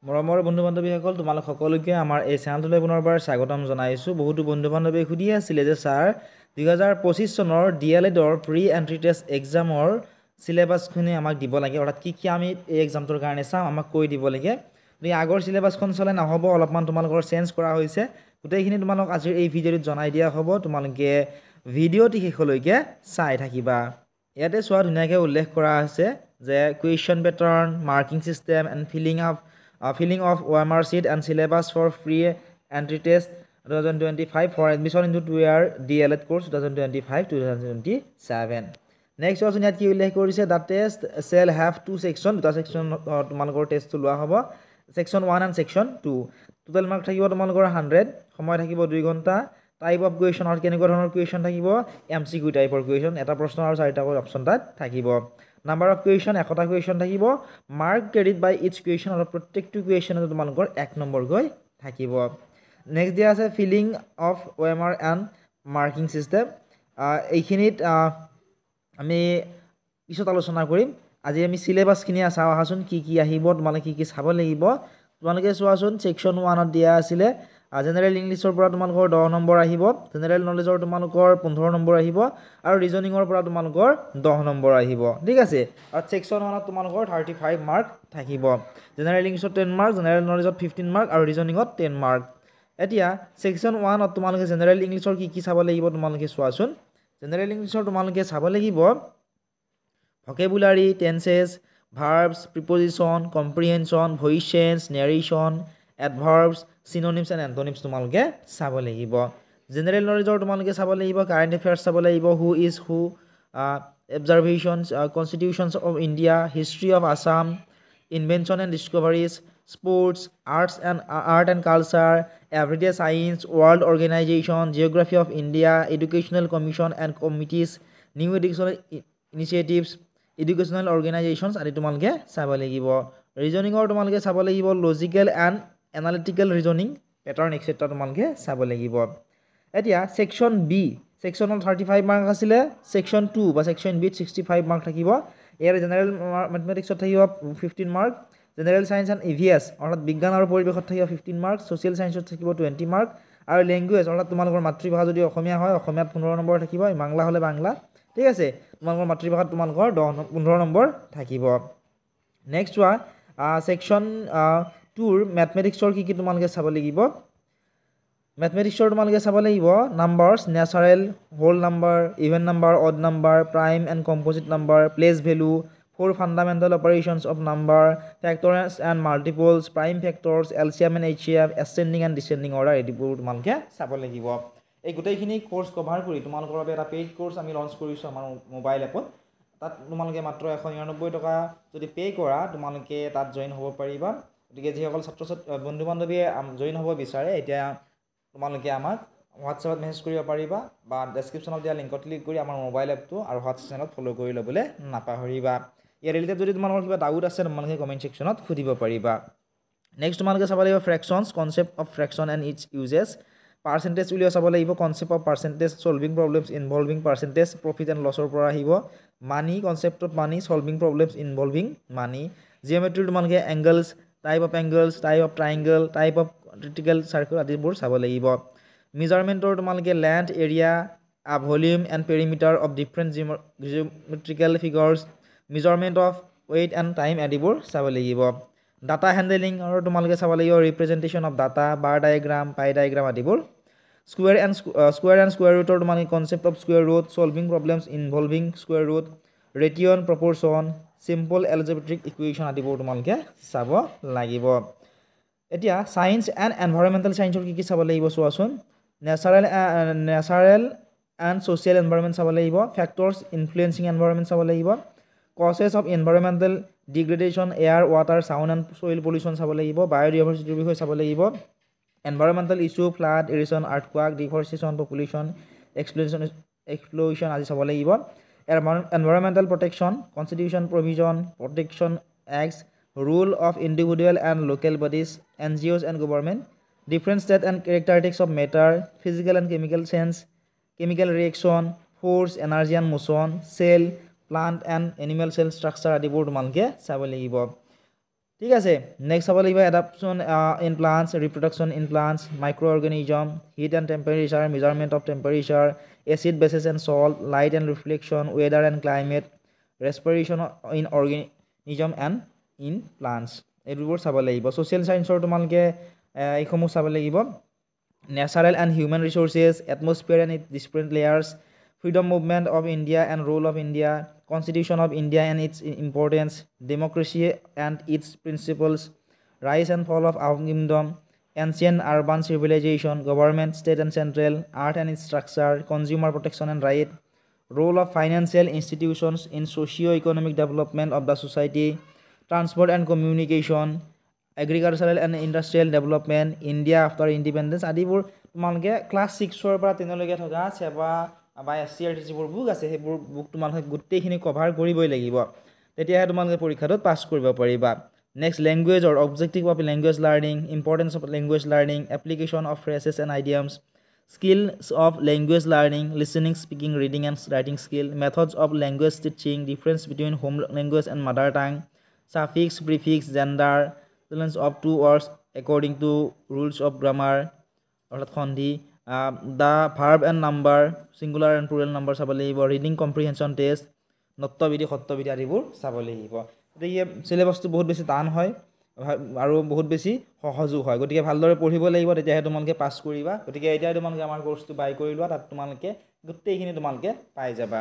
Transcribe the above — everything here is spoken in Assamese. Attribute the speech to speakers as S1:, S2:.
S1: মৰমৰ বন্ধু-বান্ধৱীসকল তোমালোক সকলোকে আমাৰ এই চেনেলটোলৈ পুনৰবাৰ স্বাগতম জনাইছোঁ। বহুতো বন্ধু-বান্ধৱীয়ে সুধি আছিলে যে ছাৰ 2025 চনৰ DLEDৰ প্ৰি এণ্ট্ৰি টেষ্ট এক্সামৰ চিলেবাছখিনি আমাক দিব লাগে, অৰ্থাৎ কি আমি এই এক্সামটোৰ কাৰণে চাম আমাক কৈ দিব লাগে। গতিকে আগৰ চিলেবাছখন চালে নহ'ব, অলপমান তোমালোকৰ চেঞ্জ কৰা হৈছে। গোটেইখিনি তোমালোক আজিৰ এই ভিডিঅ'টোত জনাই দিয়া হ'ব, তোমালোকে ভিডিঅ'টি শেষলৈকে চাই থাকিবা। ইয়াতে চোৱা ধুনীয়াকৈ উল্লেখ কৰা আছে যে question pattern, marking system and filling of OMR sheet and syllabus for pre-entry test 2025 for admission into 2-year DLED course 2025-2027. Next also ইয়াত কি উল্লেখ কৰিছে, the test shall have two section, দুটা section তোমালোকৰ টেষ্টটো লোৱা হ'ব, section 1 and section 2. Total mark থাকিব তোমালোকৰ 100, সময় থাকিব 2 ঘণ্টা। টাইপ অফ কুৱেশ্যন আৰু কেনেকুৱা ধৰণৰ কুৱেশ্যন থাকিব, MCQ টাইপৰ কুৱেশ্যন, এটা প্ৰশ্ন আৰু 4টা অপশ্যন তাত থাকিব। নাম্বাৰ অফ কুৱেশ্যন 1টা কুৱেশ্যন থাকিব, মাৰ্ক কেৰিড বাই ইচ কুৱেশ্যন, আৰু প্ৰত্যেকটো কুৱেশ্যনতে তোমালোকৰ 1 নম্বৰ গৈ থাকিব। নেক্সট দিয়া আছে filling of OMR and marking system. এইখিনিত আমি পিছত আলোচনা কৰিম। আজি আমি চিলেবাছখিনি চাওঁ আহাচোন, কি আহিব, তোমালোকে কি চাব লাগিব। তোমালোকে চোৱাচোন, ছেকশ্যন 1ত দিয়া আছিলে জেনেৰেল ইংলিছৰ পৰা তোমালোকৰ 10 নম্বৰ আহিব, জেনেৰেল নলেজৰ তোমালোকৰ 15 নম্বৰ আহিব, আৰু ৰিজনিঙৰ পৰা তোমালোকৰ 10 নম্বৰ আহিব। ঠিক আছে, আৰু ছেকশ্যন 1ত তোমালোকৰ 35 মাৰ্ক থাকিব। জেনেৰেল ইংলিছত 10 মাৰ্ক, জেনেৰেল নলেজত 15 মাৰ্ক, আৰু ৰিজনিঙত 10 মাৰ্ক। এতিয়া ছেকশ্যন 1ত তোমালোকে জেনেৰেল ইংলিছৰ কি চাব লাগিব তোমালোকে চোৱাচোন। জেনেৰেল ইংলিছৰ তোমালোকে চাব লাগিব vocabulary, tenses, verbs, preposition, comprehension, voice change, narration, adverbs, synonyms and antonyms তোমালোকে চাব লাগিব। জেনেৰেল নলেজৰ তোমালোকে চাব লাগিব কাৰেণ্ট এফেয়াৰ্ছ চাব লাগিব, who is who, observations, constitutions of India, history of Assam, invention and discoveries, sports, art and culture, everyday science, world organisation, geography of India, educational commission and committees, new educational initiatives, educational organisations আদি তোমালোকে চাব লাগিব। ৰিজনিঙৰ তোমালোকে চাব লাগিব logical and analytical reasoning, pattern etcetera তোমালোকে চাব লাগিব। এতিয়া ছেকশ্যন বি, ছেকশ্যনত 35 মাৰ্ক আছিলে, ছেকশ্যন 2 বা ছেকশ্যন বিত 65 মাৰ্ক থাকিব। ইয়াৰ জেনেৰেল মেথমেটিক্সত থাকিব 15 mark, general science and EVS অৰ্থাৎ বিজ্ঞান আৰু পৰিৱেশত থাকিব 15 মাৰ্ক, ছ'চিয়েল ছায়েন্সত থাকিব 20 মাৰ্ক, আৰু লেংগুৱেজ অৰ্থাৎ তোমালোকৰ মাতৃভাষা যদি অসমীয়া হয় অসমীয়াত 15 নম্বৰ থাকিব, বাংলা হ'লে বাংলা। ঠিক আছে, তোমালোকৰ মাতৃভাষাত তোমালোকৰ 15 নম্বৰ থাকিব। নেক্সট চোৱা ছেকশ্যন 2ৰ মেথমেটিক্সৰ কি তোমালোকে চাব লাগিব। মেথমেটিক্সৰ তোমালোকে চাব লাগিব numbers, natural, whole number, even number, odd number, prime and composite number, place value, 4 fundamental operations of number, factors and multiples, prime factors, LCM and HCF, ascending and descending order, এইবোৰ তোমালোকে চাব লাগিব। এই গোটেইখিনি কোৰ্চ কভাৰ কৰি তোমালোকৰ বাবে এটা পেইড কোৰ্চ আমি লঞ্চ কৰিছোঁ আমাৰ মোবাইল এপত। তাত তোমালোকে মাত্ৰ 199 টকা যদি পে' কৰা তোমালোকে তাত জইন হ'ব পাৰিবা। গতিকে যিসকল বন্ধু বান্ধৱীয়ে জইন হ'ব বিচাৰে এতিয়া তোমালোকে আমাক হোৱাটছএপত মেছেজ কৰিব পাৰিবা, বা ডেছক্ৰিপশ্যনত দিয়া লিংকত ক্লিক কৰি আমাৰ মোবাইল এপটো আৰু হোৱাটছএপ চেনেলত ফ'ল' কৰি ল'বলৈ নাপাহৰিবা। ইয়াৰ ৰিলেটেড যদি তোমালোকৰ কিবা ডাউট আছে তোমালোকে কমেণ্ট ছেকশ্যনত সুধিব পাৰিবা। নেক্সট তোমালোকে চাব লাগিব fractions, concept of fraction and its uses, percentage উলিয়াই চাব লাগিব, concept of percentage, solving problems involving percentage, profit and লছৰ পৰা আহিব, money, concept of money, solving problems involving money, geometry তোমালোকে angles, type of angles, type of triangle, type of critical circle আদিবোৰ চাব লাগিব। মেজাৰমেণ্টৰ তোমালোকে length, area, volume and perimeter of different geometrical figures, measurement of weight and time আদিবোৰ চাব লাগিব। ডাটা হেণ্ডেলিং আৰু তোমালোকে চাব লাগিব representation of data, bar diagram, pie diagram আদিবোৰ। স্কুৱেৰ এণ্ড স্কুৱেৰ ৰুটৰ তোমালোকে concept of square root, solving problems involving square root, ratio, proportion, simple algebraic equation আদিবোৰ তোমালোকে চাব লাগিব। এতিয়া ছায়েন্স এণ্ড এনভাইৰমেণ্টেল ছায়েন্সৰ কি চাব লাগিব চোৱাচোন। নেচাৰেল এণ্ড ছ'চিয়েল এনভাইৰমেণ্ট চাব লাগিব, ফেক্টৰছ ইনফ্লুৱেঞ্চিং এনভাইৰমেণ্ট চাব লাগিব, causes of environmental degradation, air, water, sound and soil pollution চাব লাগিব, বায়'ডাইভাৰ্চিটিৰ বিষয়ে চাব লাগিব, environmental issue, flood, erosion, earthquake, deforestation, population explosion আদি চাব লাগিব। Environmental protection, constitution provision, protection act, rule of individual and local bodies, NGOs and government, different state and characteristics of matter, physical and chemical change, chemical reaction, force, energy and motion, cell, plant and animal cell structure আদিবোৰ তোমালোকে চাব লাগিব। ঠিক আছে নেক্সট চাব লাগিব adaptation in plants reproduction in plants micro organism heat and temperature measurement of temperature acid bases and salt light and reflection weather and climate respiration in organism and in plants এইবোৰ চাব লাগিব ছ'চিয়েল ছায়েন্সৰ তোমালোকে এইসমূহ চাব লাগিব natural and human resources atmosphere and its different layers freedom movement of India and role of India, Constitution of India and its importance, democracy and its principles, rise and fall of our kingdom, ancient urban civilization, government, state and central, art and its structure, consumer protection and right, role of financial institutions in socio-economic development of the society, transport and communication, agricultural and industrial development, India after independence, আদিবোৰ তোমালোকে ক্লাছ 6ৰ পৰা 10 লৈকে থকা সেৱা বা এছচিআৰ যিবোৰ বুক আছে সেইবোৰ বুক তোমালোকে গোটেইখিনি কভাৰ কৰিবই লাগিব তেতিয়াহে তোমালোকে পৰীক্ষাটোত পাছ কৰিব পাৰিবা নেক্সট লেংগুৱেজৰ objective of language learning importance of language learning application of phrases and idioms skills of language learning listening speaking reading and writing skill methods of language teaching difference between home language and mother tongue suffix prefix gender balance of two words according to rules of grammar অর্থাৎ সন্ধি the verb and number singular and plural number চাব লাগিব reading comprehension test নত্যবিধি সত্যবিধি আদিবোৰ চাব লাগিব গতিকে সিলেবাসটো বহুত বেছি টান হয় আৰু বহুত বেছি সহজো হয় গতিকে ভালদৰে পঢ়িব লাগিব তেতিয়াহে তোমালোকে পাছ কৰিবা গতিকে এতিয়া তোমালোকে আমাৰ কোৰ্সটো বাই কৰি লোৱা তাত তোমালোকে গোটেইখিনি তোমালোকে পাই যাবা